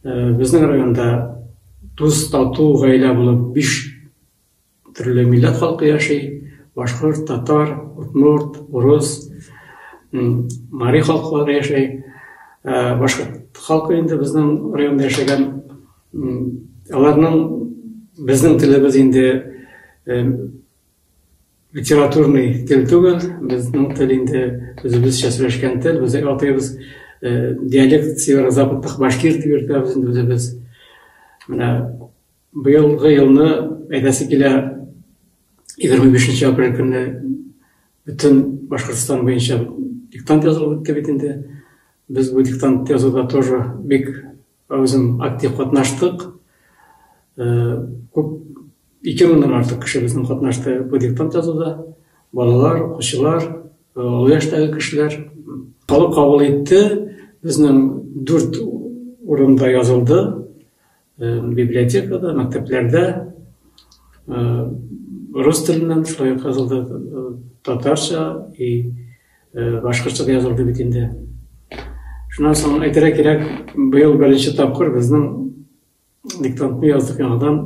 Безнең районда дус, тату гаилә булып 5 төрле милләт халкы яши. Башкорт, татар, удмурт, урыс, мари халыклары яши. Башкорт халкы инде безнең районда яшәгән. Аларның безнең телебез инде литературный тел түгел, безнең тел инде үзебезчә сөйләшкән тел, без атыйбыз диалект северо-западных башкирт дип йөртәбез инде үзебез. Менә быелгы елны әйтәсе килә 25 апрель көнне бөтен Башкортстан буенча диктант язылып үтте бит инде. Без бу диктант язуда тоже бик өзем актив катнаштык. Күп 2000-дән артык кеше безнең катнашты бу диктант язуда. Балалар, укучылар, олы яшьтәге кешеләр. Халык кабул итте. Безнең 4 урында язылды. Библиотекада, мәктәпләрдә. Рус теленнән шулай язылды, татарча и башкортча язылды бит инде. Шуннан соң әйтергә кирәк, быел беренче тапкыр безнең диктантны яздык яңадан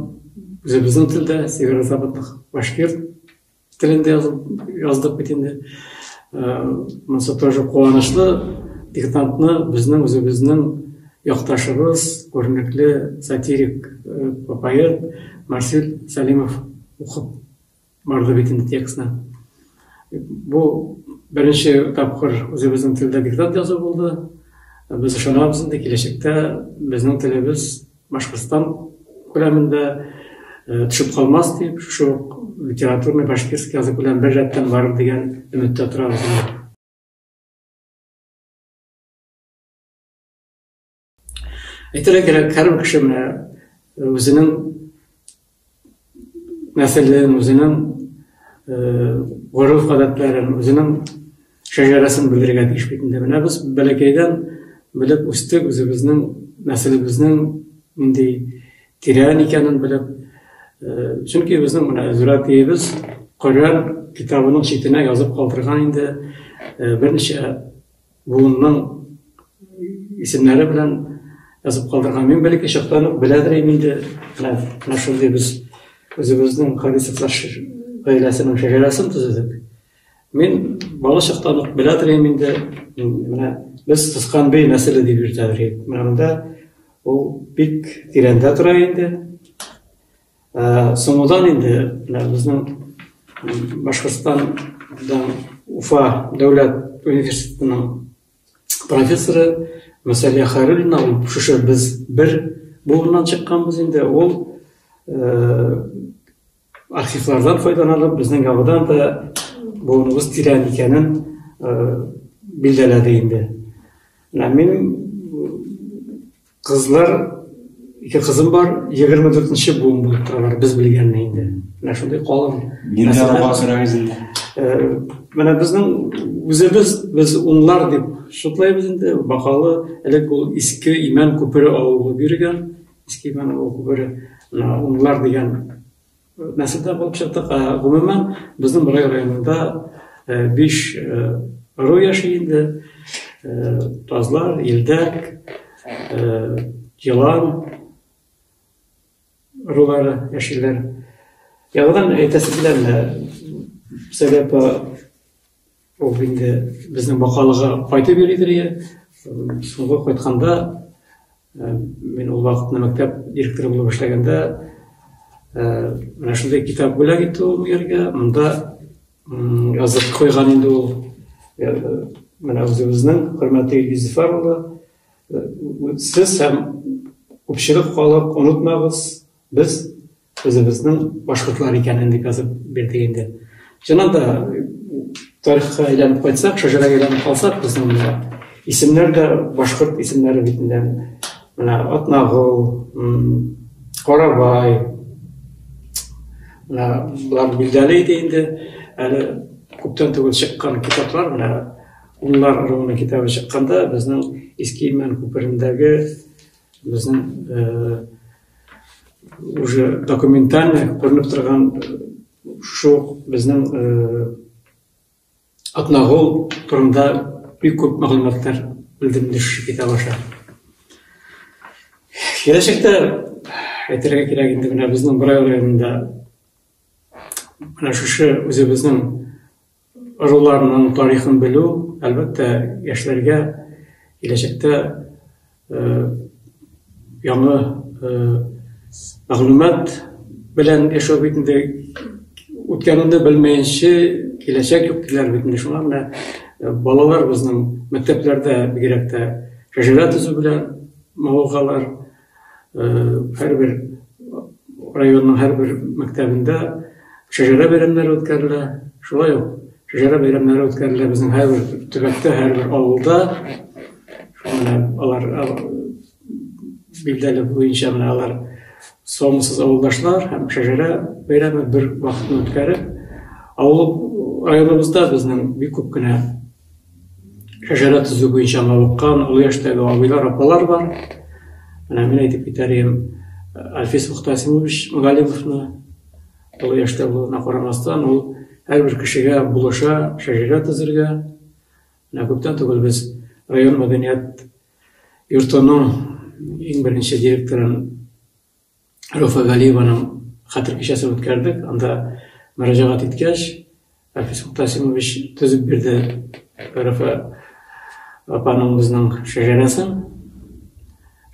үзебезнең телдә, северо-западных башкирт телендә яздык бит инде. Монысы тоже куанычлы. Диктантны безнең үзебезнең якташыбыз, күренекле сатирик поэт Марсель Салимов укып барды бит инде текстны. Бу беренче тапкыр үзебезнең телдә диктант язу булды. Без ышанабыз инде киләчәктә безнең телебез Башкортстан күләмендә төшеп калмас дип, шушы литературный башкирский язык белән бер рәттән барыр дигән өметтә торабыз. Әйтергә кирәк, һәр кеше үзенең нәселен, үзенең гореф-гадәтләрен, үзенең шәҗәрәсен белергә тиеш бит инде. Менә без бәләкәйдән белеп үстек, үзебезнең нәселебезнең нинди тирән икәнен белеп. Чөнки безнең менә зуратыбыз Коръән китабының читенә язып калдырган инде. Берничә буынның исемнәре белән язып калдырган. Мин бәлки чактан беләдер инде. Менә шундый без үзебезнең Харисовлар гаиләсенең шәҗәрәсен төзедек. Мин бала чактан беләдер инде. Менә без Тускан бей нәселе дип йөртәбез. Менә монда ул бик тирәндә тора инде. Соңыннан инде безнең Башкортстандан Уфа дәүләт университетының профессоры Мөсәлия Хариловна, шушы без бер буыннан чыкканбыз инде. Ул архивлардан файдаланып, безнең ягыдан да буыныбыз тирән икәнен билдәләде инде. Мин кызлар, 2 кызым бар, 24-нче буын булып торалар, без белгәнне инде. Менә шундый калын. Нинди сорагыз инде? Менә безнең үзебез, без унлар дип шутлайбыз инде. Бакалы элек ул Иске Имән күпере авылы биргән. Иске Имән авылы күпере, унлар дигән нәселдә булып чыктык. Гомумән безнең районда 5 ру яши инде. Тазлар, Илдәк, Елан рулары яшиләр. Ягыдан әйтәсе килә, сәбәбе ул инде безнең бакалыга кайтып йөридер. Соңгы кайтканда, мин ул вакытны мәктәп директоры булып эшләгәндә, менә шундый китап бүләк итте ул ергә. Монда язып куйган инде ул. Менә үзебезнең хөрмәтле Юзефар улы, сез һәм күпчелек халык онытмагыз, без үзебезнең башкортлар икәнен дип язып бирдек инде. Чыннан да тарихка әйләнеп кайтсак, шәҗәрәгә әйләнеп калсак, безнең исемнәр дә башкорт исемнәре бит инде. Менә Атнагыл, Карабай, менә булар билдәле иде инде. Әле күптән түгел чыккан китаплар, менә Унлар руының китабы чыкканда, безнең Иске Имән күперендәге безнең уже документально күренеп торган шу безнең Атнагыл турында бик күп мәгълүматлар белдерелеш китап аша. Келешекте әйтергә кирәк инде менә безнең Борай районында менә шушы үзебезнең ыруларның тарихын белү, әлбәттә, яшьләргә киләчәктә яңа мәгълүмат белән яшәү бит инде үткәнне белмәенчә киләчәк юк диләр бит инде. Шуңа менә балалар безнең мәктәпләрдә бигрәк тә шәҗәрә төзү белән мавыгалар, һәрбер районның һәрбер мәктәбендә шәҗәрә бәйрәмнәре үткәрелә. Шулай ук шәҗәрә бәйрәмнәре үткәрелә безнең һәрбер төбәктә, һәрбер авылда. Шуңа алар билдәле буенча менә алар соңсыз авылдашлар һәм шәҗәрә бәйрәме бер вакытны үткәреп, авыл районыбызда безнең бик күп кенә шәҗәрә төзү буенча мавыккан олы яшьтәге абыйлар, апалар бар. Менә мин әйтеп китәрем, Альфис Мухтасимович Мөгаллимовны олы яшьтә булуына карамастан, ул һәрбер кешегә булыша шәҗәрә төзергә. Менә күптән түгел без район мәдәният йортының иң беренче директорын Руфа Галиеваның хәтер кичәсен үткәрдек. Анда мөрәҗәгать иткәч, Альфис Мухтасимович төзеп бирде Руфа апаның безнең шәҗәрәсен.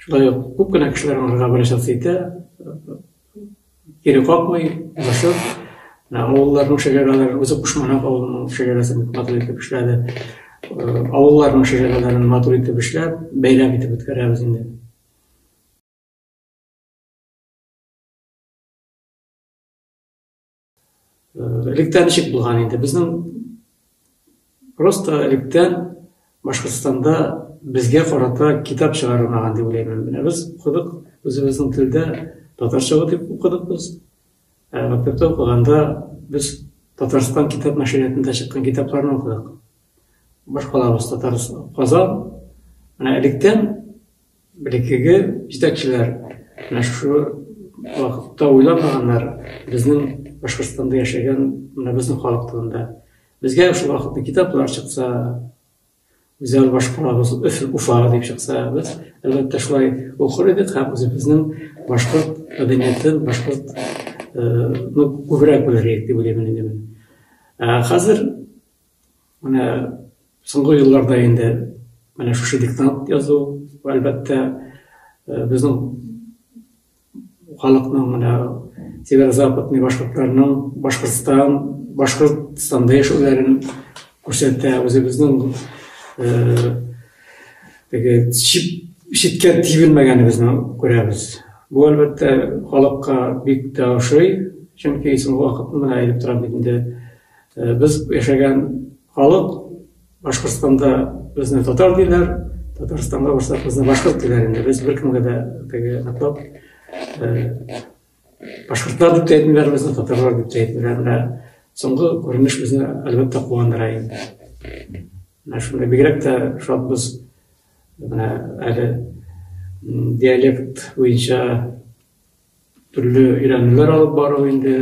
Шулай ук күп кенә кешеләр аңарга мөрәҗәгать итә, кире какмый, башып, авылларның шәҗәрәләрен, үзе Кушманак авылының шәҗәрәсен матур итеп эшләде. Авылларның шәҗәрәләрен матур итеп эшләп, бәйрәм итеп үткәрәбез инде. Электән ничек булган инде? Безнең просто электән Башкортстанда безгә карата китап чыгарылмаган дип уйлыйм. Менә без укыдык, үзебезнең телдә татарча дип укыдык без. Мәктәптә укыганда без Татарстан китап нәшриятында чыккан китапларны укыдык. Башкалабыз татарча Казан. Менә электән билеккәге җитәкчеләр менә шу вакытта уйламаганнар безнең Башкортстанда яшәгән менә безнең халык телендә. Безгә шул вакытта китаплар чыкса, үзәл башкалабыз Уфа дип чыкса, без әлбәттә шулай укыр идек һәм үзебезнең башкорт мәдәниятен, башкорт күбрәк белергә дип уйлыйм инде мин. Хәзер менә соңгы елларда инде менә шушы диктант язу, әлбәттә безнең халыкның менә северо-западный башкортларның Башкортстанда яшәүләрен күрсәтә, үзебезнең читкә тибелмәгәнебезне күрәбез. Бу әлбәттә халыкка бик тә ошый, чөнки соңгы вакытта менә әйтеп торам бит инде, без яшәгән халык Башкортстанда безне татар диләр, Татарстанга барсак безне башкорт диләр инде. Без беркемгә дә теге наклап башкортлар дип әйтмиләр, безне татарлар дип әйтмиләр. Соңгы күренеш безне әлбәттә куандыра инде. Менә шундый бигрәк тә шатбыз менә әле диалект буенча төрле өйрәнүләр алып бару инде,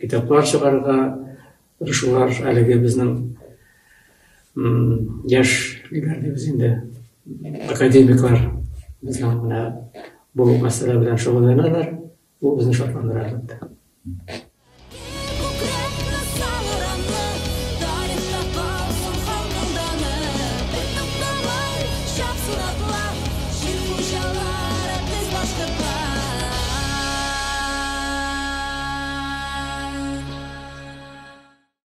китаплар чыгарга тырышулар әлеге безнең яшь лидерләребез инде, академиклар безнең менә бу мәсьәлә белән шөгыльләнәләр. Бу безне шатландыра әлбәттә.